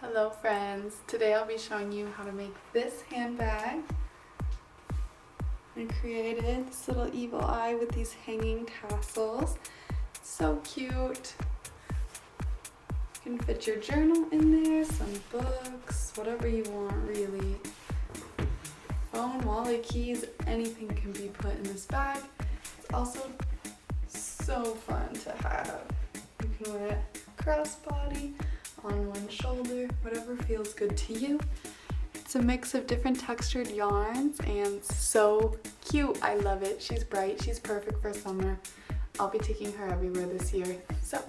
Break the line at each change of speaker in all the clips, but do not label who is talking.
Hello friends, today I'll be showing you how to make this handbag. I created this little evil eye with these hanging tassels. It's so cute. You can fit your journal in there, some books, whatever you want really. Phone, wallet, keys, anything can be put in this bag. It's also so fun to have. You can wear it crossbody, on one shoulder, whatever feels good to you. It's a mix of different textured yarns and so cute. I love it. She's bright. She's perfect for summer. I'll be taking her everywhere this year. So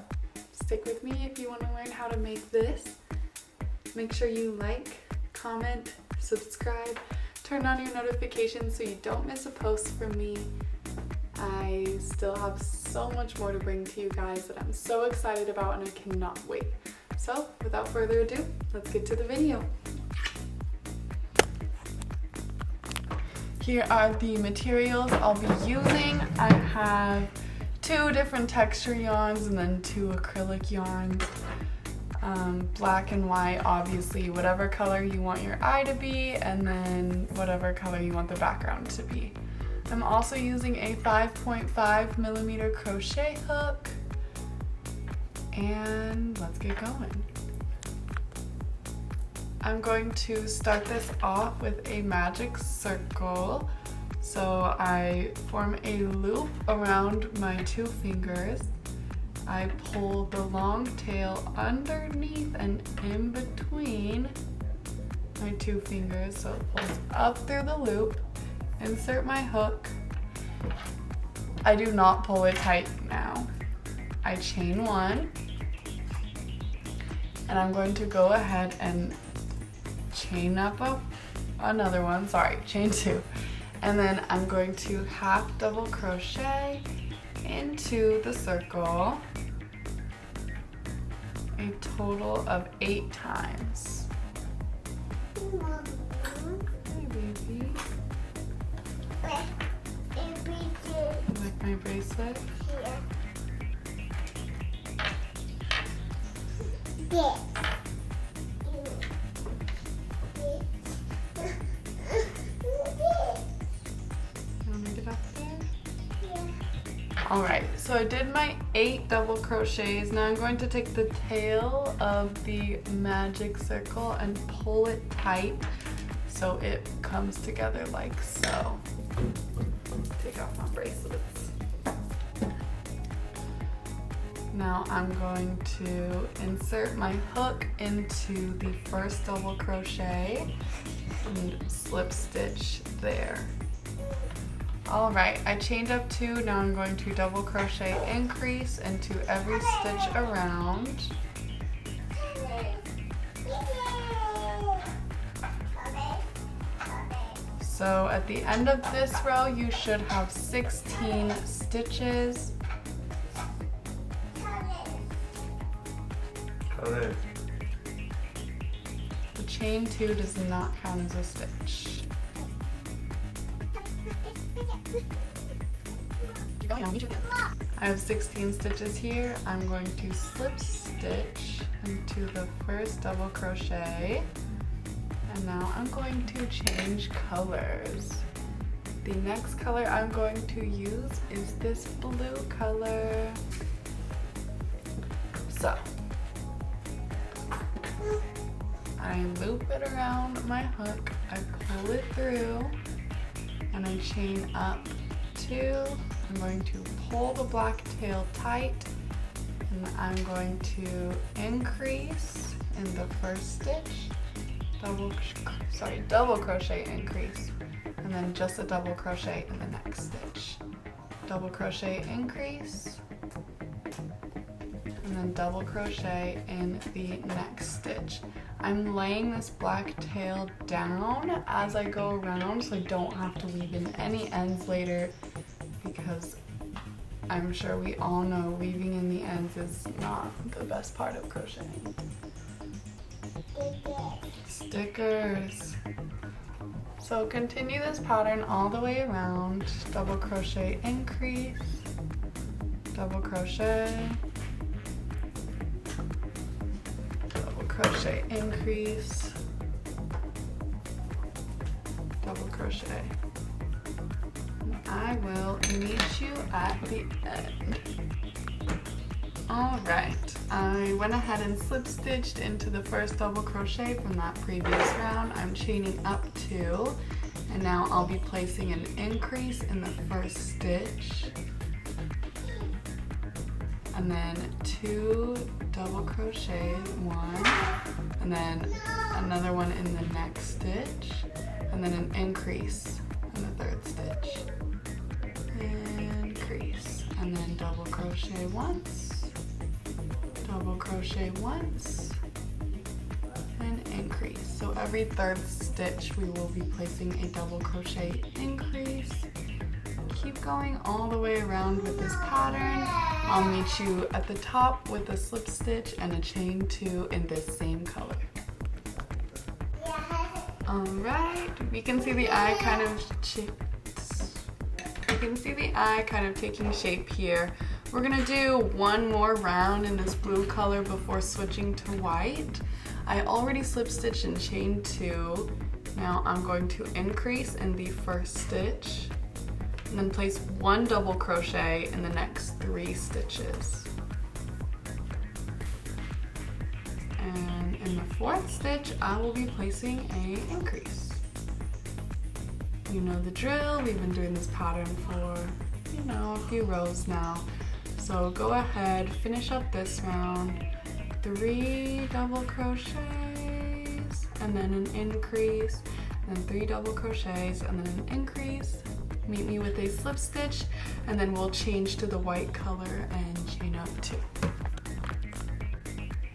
stick with me if you want to learn how to make this. Make sure you like, comment, subscribe, turn on your notifications so you don't miss a post from me. I still have so much more to bring to you guys that I'm so excited about and I cannot wait. So without further ado, let's get to the video. Here are the materials I'll be using. I have 2 different texture yarns and then 2 acrylic yarns. Black and white, obviously, whatever color you want your eye to be, and then whatever color you want the background to be. I'm also using a 5.5mm crochet hook. And let's get going. I'm going to start this off with a magic circle. So I form a loop around my 2 fingers. I pull the long tail underneath and in between my 2 fingers. So it pulls up through the loop. Insert my hook. I do not pull it tight now. I chain 1, and I'm going to go ahead and chain up another one, chain 2, and then I'm going to half double crochet into the circle a total of 8 times. Hey baby. You like my bracelet?
Yeah.
You want me to get up there? Yeah. Alright, so I did my 8 double crochets. Now I'm going to take the tail of the magic circle and pull it tight so it comes together like so. Take off my bracelets. Now I'm going to insert my hook into the first double crochet and slip stitch there. Alright, I chained up 2, now I'm going to double crochet increase into every stitch around. So at the end of this row you should have 16 stitches. The chain 2 does not count as a stitch. I have 16 stitches here. I'm going to slip stitch into the first double crochet, and now I'm going to change colors. The next color I'm going to use is this blue color. So I loop it around my hook, I pull it through, and I chain up 2. I'm going to pull the black tail tight, and I'm going to increase in the first stitch, double crochet increase, and then just a double crochet in the next stitch. Double crochet increase, and then double crochet in the next stitch. I'm laying this black tail down as I go around so I don't have to weave in any ends later, because I'm sure we all know weaving in the ends is not the best part of crocheting. Stickers. So continue this pattern all the way around. Double crochet increase, double crochet, double crochet crochet, increase, double crochet. And I will meet you at the end. All right, I went ahead and slip stitched into the first double crochet from that previous round. I'm chaining up 2, and now I'll be placing an increase in the first stitch, and then 2 double crochet, 1, and then another one in the next stitch, and then an increase in the third stitch, increase, and then double crochet once, double crochet once, and increase. So every third stitch we will be placing a double crochet increase. Keep going all the way around with this pattern. I'll meet you at the top with a slip stitch and a chain 2 in this same color. All right, we can see the eye kind of taking shape here. We're gonna do one more round in this blue color before switching to white. I already slip stitched and chain 2. Now I'm going to increase in the first stitch, and then place 1 double crochet in the next 3 stitches. And in the 4th stitch, I will be placing an increase. You know the drill, we've been doing this pattern for, a few rows now. So go ahead, finish up this round, 3 double crochets, and then an increase, and 3 double crochets, and then an increase. Meet me with a slip stitch, and then we'll change to the white color and chain up 2.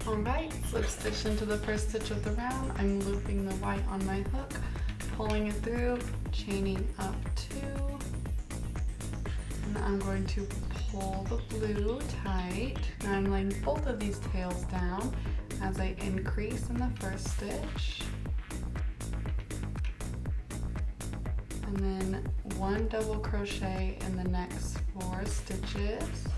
Alright, slip stitch into the first stitch of the round. I'm looping the white on my hook, pulling it through, chaining up 2, and I'm going to pull the blue tight. Now I'm laying both of these tails down as I increase in the first stitch, and then 1 double crochet in the next 4 stitches,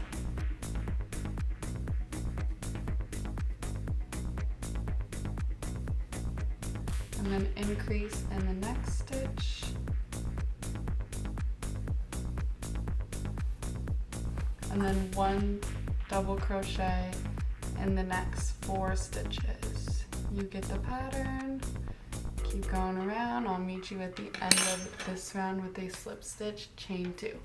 and then increase in the next stitch, and then 1 double crochet in the next 4 stitches. You get the pattern. Keep going around. I'll meet you at the end of this round with a slip stitch, chain 2.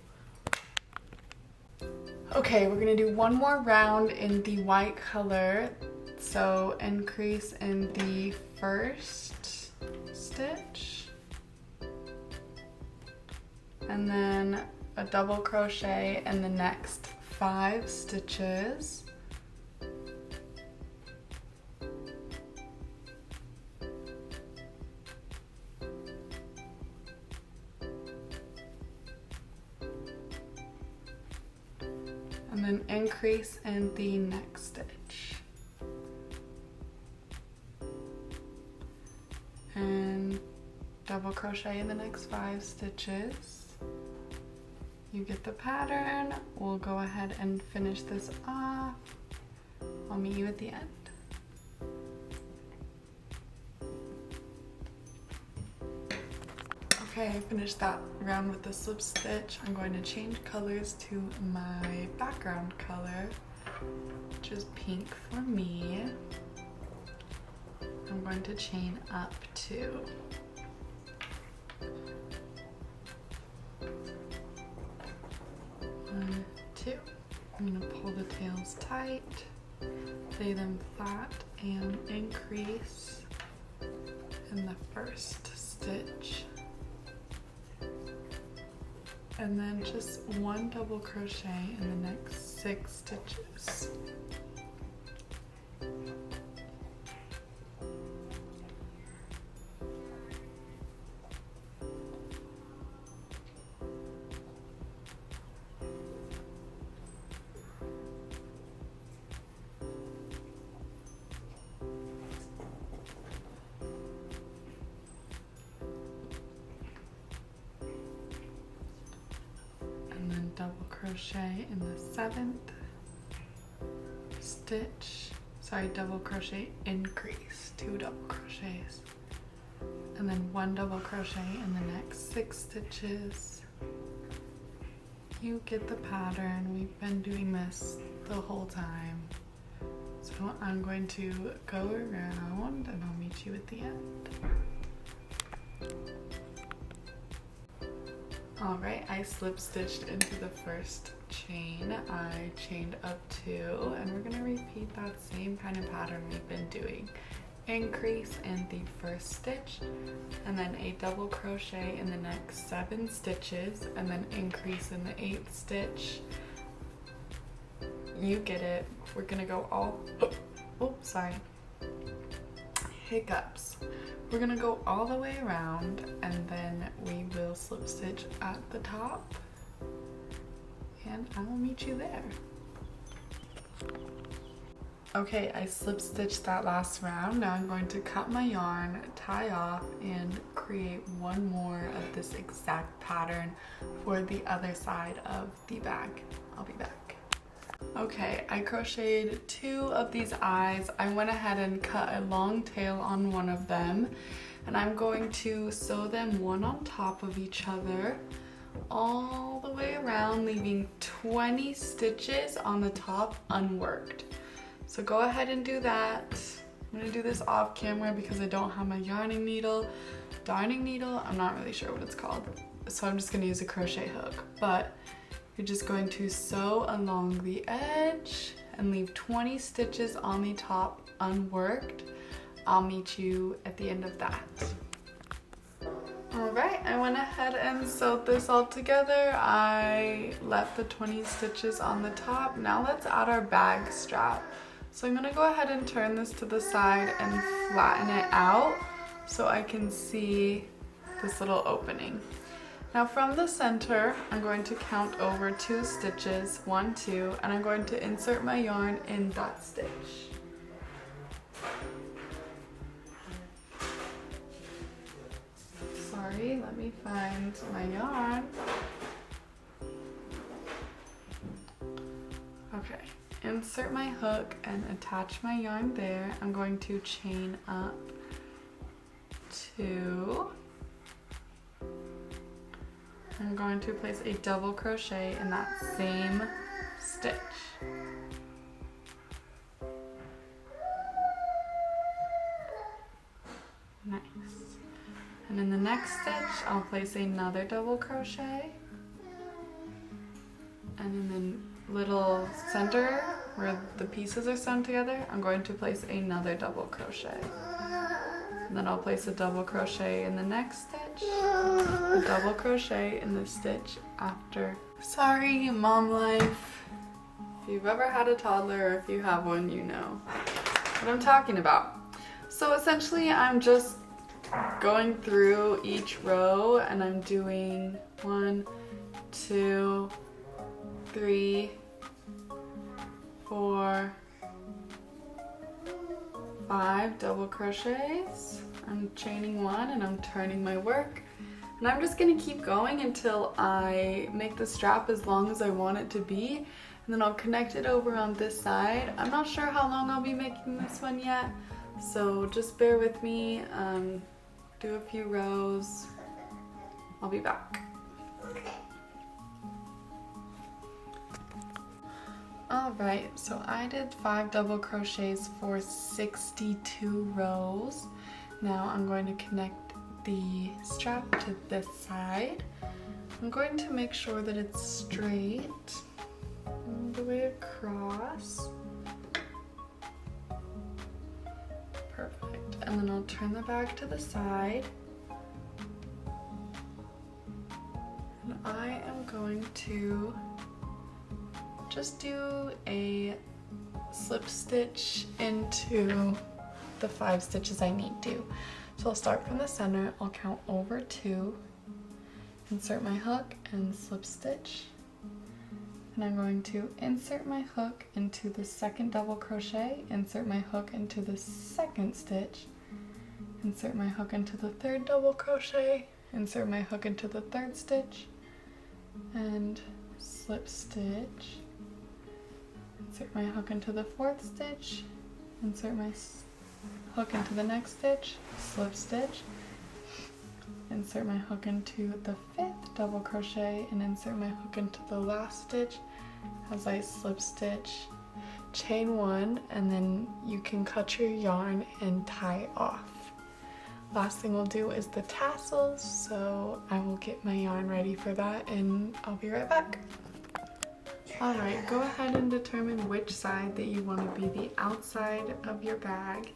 Okay, we're gonna do one more round in the white color. So increase in the first stitch, and then a double crochet in the next 5 stitches. And then increase in the next stitch. And double crochet in the next 5 stitches. You get the pattern. We'll go ahead and finish this off. I'll meet you at the end. Okay, I finished that round with the slip stitch. I'm going to change colors to my background color, which is pink for me. I'm going to chain up 2. 1, 2. I'm going to pull the tails tight, lay them flat, and increase in the first stitch. And then just 1 double crochet in the next 6 stitches. Double crochet in the 7th stitch, double crochet increase, 2 double crochets, and then 1 double crochet in the next 6 stitches. You get the pattern. We've been doing this the whole time. So I'm going to go around and I'll meet you at the end. Alright, I slip stitched into the first chain. I chained up 2, and we're going to repeat that same kind of pattern we've been doing. Increase in the first stitch, and then a double crochet in the next 7 stitches, and then increase in the 8th stitch. You get it. We're gonna go all, sorry, hiccups. We're gonna go all the way around, and then we will slip stitch at the top, and I will meet you there. Okay, I slip stitched that last round. Now I'm going to cut my yarn, tie off, and create one more of this exact pattern for the other side of the bag. I'll be back. Okay, I crocheted 2 of these eyes. I went ahead and cut a long tail on one of them, and I'm going to sew them one on top of each other all the way around, leaving 20 stitches on the top unworked. So go ahead and do that. I'm gonna do this off camera because I don't have my darning needle, I'm not really sure what it's called. So I'm just gonna use a crochet hook, but you're just going to sew along the edge and leave 20 stitches on the top unworked. I'll meet you at the end of that. Alright, I went ahead and sewed this all together. I left the 20 stitches on the top. Now let's add our bag strap. So I'm going to go ahead and turn this to the side and flatten it out so I can see this little opening. Now from the center, I'm going to count over 2 stitches, 1, 2, and I'm going to insert my yarn in that stitch. Sorry, let me find my yarn. Okay. Insert my hook and attach my yarn there. I'm going to chain up 2. I'm going to place a double crochet in that same stitch. Nice. And in the next stitch, I'll place another double crochet. And in the little center where the pieces are sewn together, I'm going to place another double crochet. And then I'll place a double crochet in the next stitch, a double crochet in the stitch after. Sorry, mom life. If you've ever had a toddler, or if you have one, you know what I'm talking about. So essentially, I'm just going through each row and I'm doing 1, 2, 3, 4, 5 double crochets. I'm chaining 1 and I'm turning my work, and I'm just gonna keep going until I make the strap as long as I want it to be, and then I'll connect it over on this side. I'm not sure how long I'll be making this one yet, so just bear with me. Do a few rows. I'll be back. Alright, so I did 5 double crochets for 62 rows. Now I'm going to connect the strap to this side. I'm going to make sure that it's straight all the way across. Perfect. And then I'll turn the bag to the side. And I am going to just do a slip stitch into the 5 stitches I need to. So I'll start from the center, I'll count over 2, insert my hook and slip stitch, and I'm going to insert my hook into the second double crochet, insert my hook into the second stitch, insert my hook into the third double crochet, insert my hook into the third stitch, and slip stitch. Insert my hook into the fourth stitch, insert my hook into the next stitch, slip stitch, insert my hook into the 5th double crochet, and insert my hook into the last stitch as I slip stitch, chain 1, and then you can cut your yarn and tie off. Last thing we'll do is the tassels, so I will get my yarn ready for that and I'll be right back. Alright, go ahead and determine which side that you want to be the outside of your bag,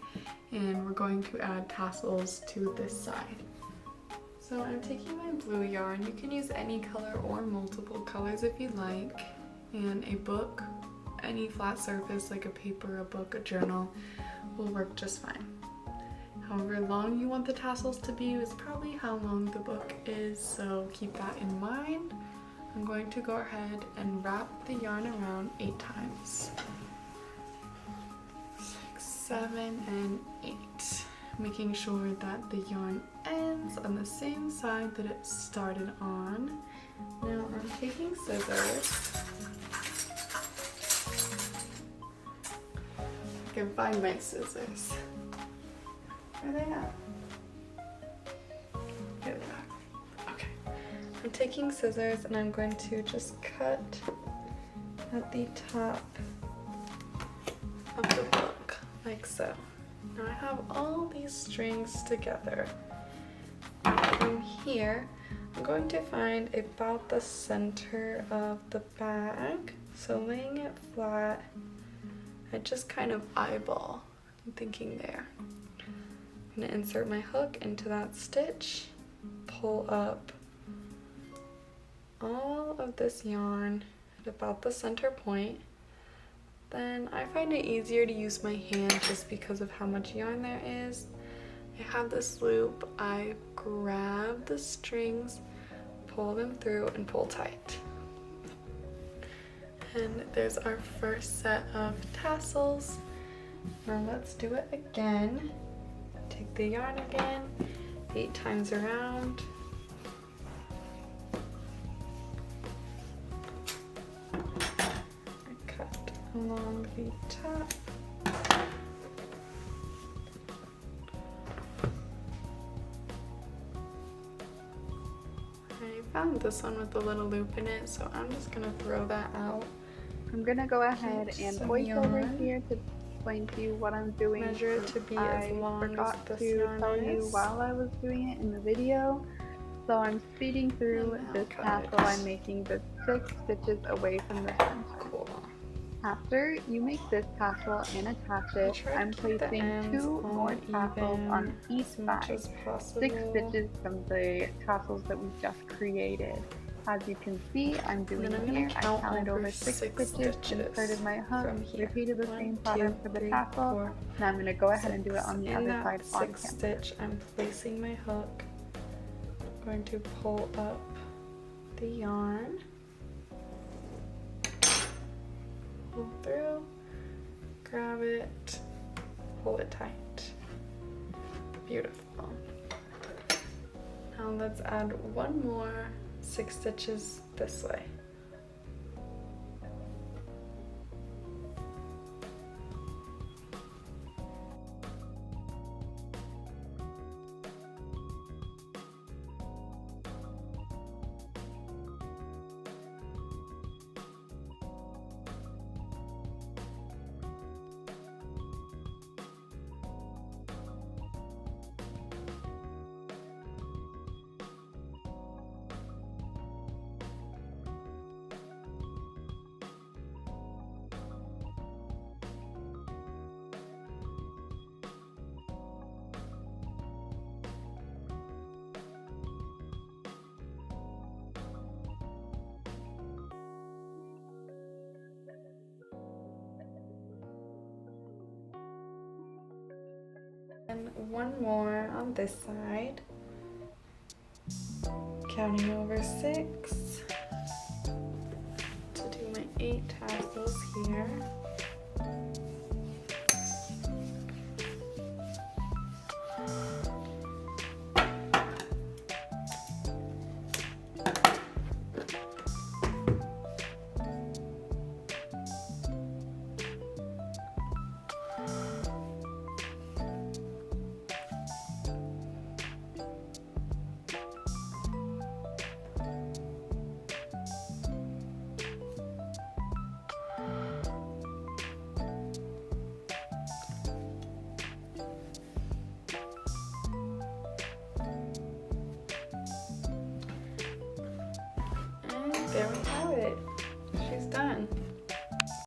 and we're going to add tassels to this side. So I'm taking my blue yarn, you can use any color or multiple colors if you'd like, and a book, any flat surface like a paper, a book, a journal will work just fine. However long you want the tassels to be is probably how long the book is, so keep that in mind. I'm going to go ahead and wrap the yarn around 8 times. 6, 7, and 8. Making sure that the yarn ends on the same side that it started on. Now I'm taking scissors. I can find my scissors. Where are they at? Here they are. Okay. I'm taking scissors and I'm going to just cut at the top of the book, like so. Now I have all these strings together. From here, I'm going to find about the center of the bag. So laying it flat, I just kind of eyeball. I'm thinking there. I'm going to insert my hook into that stitch, pull up all of this yarn at about the center point. Then I find it easier to use my hand just because of how much yarn there is. I have this loop, I grab the strings, pull them through, and pull tight. And there's our first set of tassels. Now let's do it again. Take the yarn again, 8 times around. Cut along the top. I found this one with a little loop in it, so I'm just gonna throw that out.
I'm gonna go ahead and voice over here to explain to you what I'm doing.
Measure it to be as long as
forgot
this
to
yarn
tell you
is.
while I was doing it in the video. So I'm speeding through
And now
this
cut
tassel.
it.
I'm making the 6 stitches away from the center.
Cool.
After you make this tassel and attach it,
Try to
I'm
keep the
placing
ends
2 more
all
tassels
even
on each
as much
side.
as possible.
6 stitches from the tassels that we just created. As you can see, I'm doing
I'm gonna
here. I
count
counted
over
over 6
6
stitches,
stitches
inserted my hook,
from here.
repeated the
1,
same
2,
pattern for the
3,
tassel.
4,
Now I'm going to go ahead and do it
6.
on the
In
other
that
side on
6th
camera.
stitch, I'm placing my hook. I'm going to pull up the yarn, pull through, grab it, pull it tight. Beautiful. Now let's add 1 more 6 stitches this way. And 1 more on this side, counting over 6 to do my 8 tassels here. done.